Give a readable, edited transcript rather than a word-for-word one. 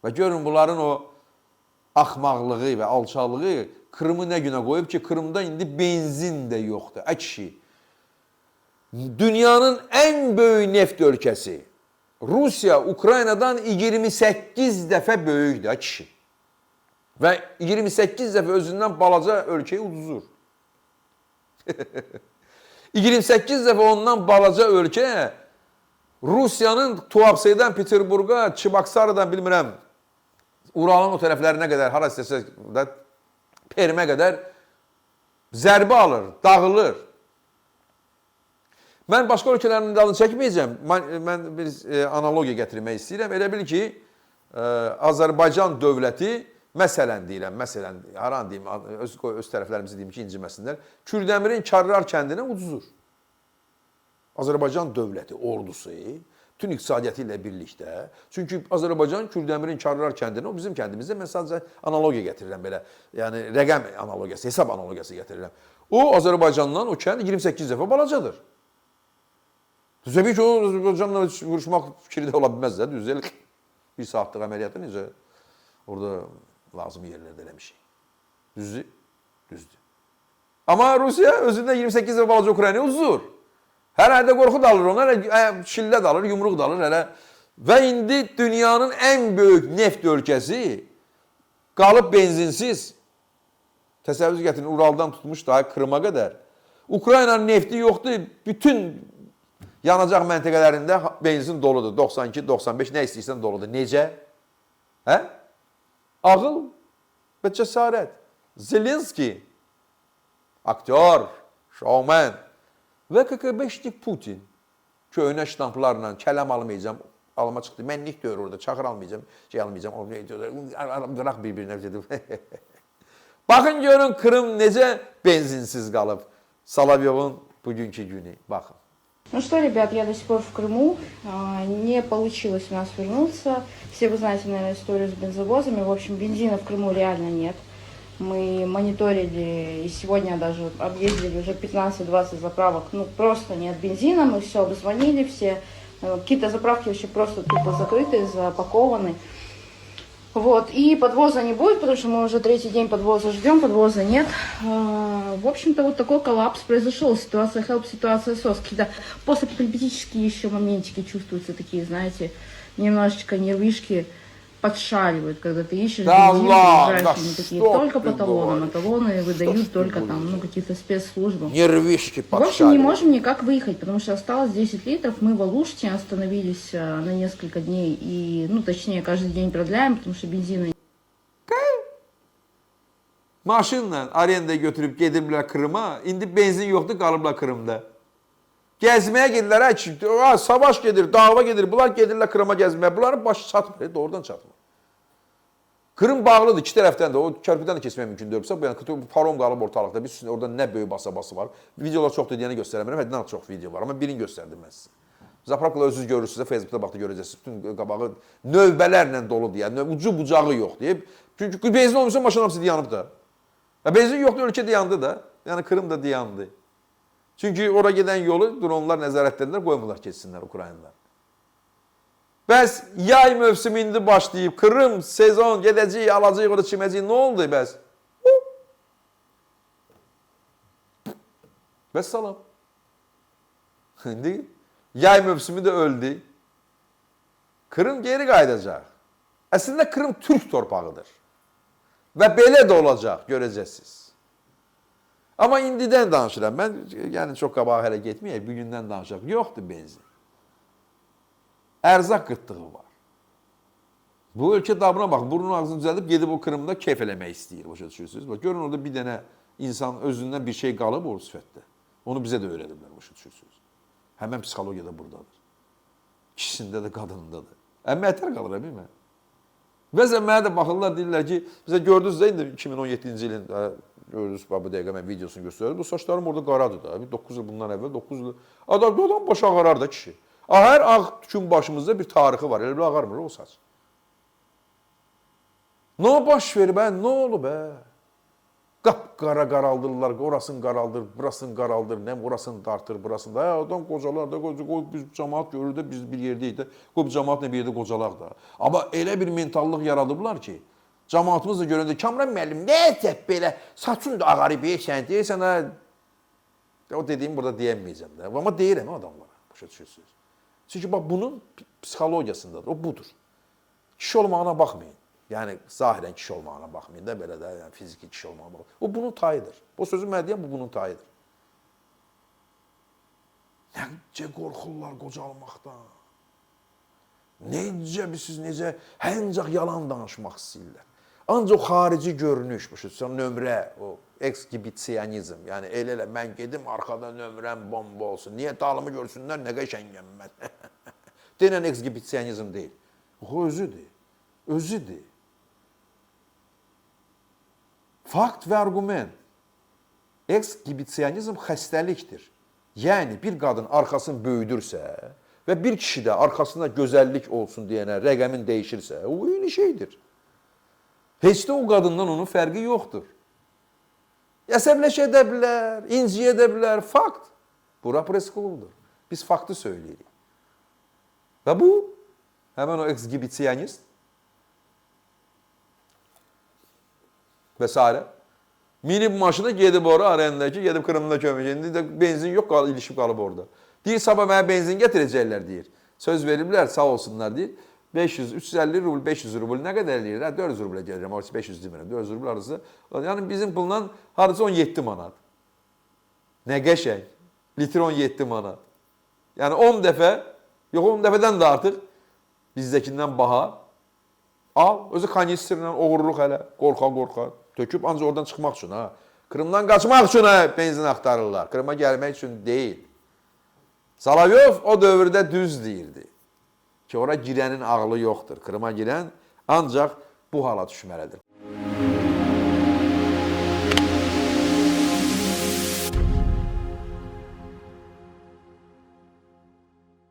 Və görün bunların o axmaqlığı və alçaqlığı Krımı nə günə qoyub ki, Krımda indi benzin də yoxdur. Ə kişi, dünyanın ən böyük neft ölkəsi Rusiya Ukraynadan 28 dəfə böyükdür, ə kişi. Və 28 dəfə özündən balaca ölkəyi uduzur. 28 dəfə ondan balaca ölkə Rusiyanın Tuapsedan Peterburqa, Çibaksarıdan bilmirəm, Uralın o tərəflərinə qədər, hara istəsə də Permə qədər zərbə alır, dağılır. Mən başqa ölkələrin adını çəkməyəcəm. Mən bir analogiya gətirmək istəyirəm. Elə bil ki, Azərbaycan dövləti, məsələn deyirəm, haran deyim, öz tərəflərimizi deyim ki, inciməsinlər, Kürdəmirin Karrar kəndinə uduzur. Azərbaycan dövləti, ordusu, bütün iqtisadiyyatı ilə birlikdə. Çünki Azərbaycan Kürdəmirin Karrar kəndinə, o bizim kəndimizdə, mən sadəcə analogiya gətirirəm belə. Yəni, rəqəm analogiyası, hesab analogiyası gətirirəm. O, Azərbaycandan o kənd 28 dəfə balacadır. Təbii ki, o Azərbaycanla vuruşmaq fikri də ola bilməz də, düzdür. Bir saatlıq əməliyyatı necə orada lazım yerlərdə eləmişik. Düzdür? Düzdür. Amma Rusiya özündə 28 dəfə balaca Ukraynaya uzur. Hər ayda qorxu da alır onlar, şillə də alır, yumruq da alır hələ. Və indi dünyanın ən böyük neft ölkəsi qalıb benzinsiz. Təsəvvür gətirin, Uraldan tutmuş daha Krıma qədər. Ukraynanın nefti yoxdur, bütün yanacaq məntəqələrində benzin doludur. 92, 95, nə istəyirsən doludur. Necə? Hə? Ağıl və cəsarət. Zelenski, aktyor, şovmen və KGB-şnik Putin köhnə ştamplarla kələm almayacağım, alıma çıxdı. Mənlik deyir orada, çaxır almayacağım, şey almayacağım, qıraq bir-birinə dedim. Baxın görün Krım necə benzinsiz qalıb. Solovyovun bugünkü günü, baxın. Ну что, ребят, я до сих пор в Крыму. Не получилось у нас вернуться. Все вы знаете, наверное, историю с бензовозами. В общем, бензина в Крыму реально нет. Мы мониторили и сегодня даже объездили уже 15-20 заправок. Ну, просто нет бензина. Мы все обзвонили, все. Какие-то заправки вообще просто тупо закрыты, запакованы. Вот, и подвоза не будет, потому что мы уже третий день подвоза ждем, подвоза нет. В общем-то, вот такой коллапс произошел. Ситуация help, ситуация SOS. Какие-то постапокалиптические еще моментики чувствуются такие, знаете, немножечко нервишки подшаливают, когда ты ищешь бензин, они такие только по талонам, а талоны выдают только там, ну, какие-то спецслужбы. Нервишки подшаливают. В общем, не можем никак выехать, потому что осталось 10 литров. Мы в Алуште остановились на несколько дней и, ну, точнее, каждый день продляем, потому что бензина нет. Maşınla arendaya götürüb gedirlər Krıma, indi benzin yoxdur, qalıblar Krımda. Gəzməyə gedirlər, savaş gedir, dava gedir, bunlar gedirlər Krıma gəzməyə, bunların başı çatmır, doğrudan çatmır. Krım bağlıdır, iki tərəfdən də, o körpüdən də keçmək mümkün deyilsə, yəni parom qalıb ortalıqda, biz orada nə böyük basa-bası var. Videolar çoxdur deyəni göstərəmirəm, həddən çox video var, amma birini göstərdim mən sizə. Zapravkalar özünüz görürsünüzsə, Facebookda baxda görəcəksiniz, bütün qabağı növbələrlə doludur, yəni ucu bucağı yox deyib. Çünki benzin olmuşsa maşın hamısı dayanıb da. Benzin yoxdur, ölkə dayandı da, yəni Krım da dayandı. Çünki ora gedən yolu dronlar nəzarətlərində qoymurlar keçsinlər Ukraynalılar. Bəs yay mövsümü indi başlayıb, Krım sezon gedəcək, alacaq, orada çiməcək, nə oldu bəs? Bəs salam. İndi yay mövsümü də öldü. Krım geri qayıdacaq. Əslində Krım Türk torpağıdır. Və belə də olacaq, görəcəksiniz. Amma indidən danışıram. Mən yəni çox qabağa hələ getməyək, bugündən danışaq. Yoxdur benzin. Ərzaq qıtlığı var. Bu ölkə dabına bax, burnun ağzını düzəldib gedib o Krımda keyf eləmək istəyir, başa düşürsünüz. Bax, görün orada bir dənə insan özündən bir şey qalıb o sifətdə. Onu bizə də öyrədiblər, başa düşürsünüz. Həmən psixologiya da buradadır. Kişisində də, qadınında da. Əmmətlər qalır, bilmə. Bəzən mənə də baxırlar, deyirlər ki, bizə gördünüz də indi 2017-ci ilin, gördünüz, bu dəqiqə mən videosunu göstərir. Bu saçlarım orada qaradır da, 9 il bundan əvvəl, 9 il. Adam başı ağarar da kişi. Hər ağ tükün başımızda bir tarixi var, elə bir ağarmır o saç. Nə baş verib, nə olub, Qapqara qaraldırırlar, orasını qaraldır, burasını qaraldır, nə orasını dartır, burasını da. Adam qocalar da, qoy biz cəmaat görür də biz bir yerdəyik də, qoy cəmaatla bir yerdə qocalaq da. Amma elə bir mentallıq yaradıblar ki, cəmaatımız da görəndə Kamran müəllim nə belə saçın da ağarıb deyirsən ha. O dediyimi burada deyəməyəcəm də. Amma deyirəm adamlara, başa düşürsünüz. Çünki bax bunun psixologiyasındadır, o budur. Kişi olmağına baxmayın. Yəni zahirən kişi olmağına baxmayın da belə də, yəni fiziki kişi olmağına baxmayın. O bunun tayıdır. O sözü mən deyəm, bu bunun tayıdır. Necə qorxurlar qocalmaqdan. Necə ancaq yalan danışmaq istəyirlər. Ancaq xarici görünüş, nömrə, o ekshibisiyonizm. Yəni elə mən gedim arxada nömrəm bomba olsun. Niyə dalımı görsünlər, nə qəşəngəm mən. Denən ekshibisiyonizm deyil. O özüdür. Özüdür. Fakt və arqument. Ekshibisiyonizm xəstəlikdir. Yəni bir qadın arxasını böyüdürsə və bir kişi də arxasında gözəllik olsun deyənə rəqəmin dəyişirsə, o eyni şeydir. Heç də o qadından onun fərqi yoxdur. Əsəbləş edə bilər, inciyə edə bilər. Fakt. Bura press klubdur. Biz faktı söyləyirik. Və bu, həmən o ekshibisiyonist və s. minib maşına gedib ora arendəki, gedib Krımda kömək. İndi də benzin yox, ilişib qalıb orada. Deyir, sabah mənə benzin gətirəcəklər, deyir. Söz veriblər, sağ olsunlar, deyir. 500, 350 rubl, 500 rubl nə qədər eləyir? 400 rublə gəlirəm, 500 demirəm, 400 rubl arası. Yəni bizim pulla harcı 17 manat. Nə qəşəng. Litr 17 manat. Yəni 10 dəfə, yox 10 dəfədən də artıq bizdəkindən baha. Al, özü kanisterlə oğurluq hələ, qorxa. Töküb ancaq oradan çıxmaq üçün, ha. Krımdan qaçmaq üçün benzin axtarırlar. Krıma gəlmək üçün deyil. Solovyov o dövrdə düz deyirdi. Ki, ora girənin ağlı yoxdur. Krıma girən ancaq bu hala düşməlidir.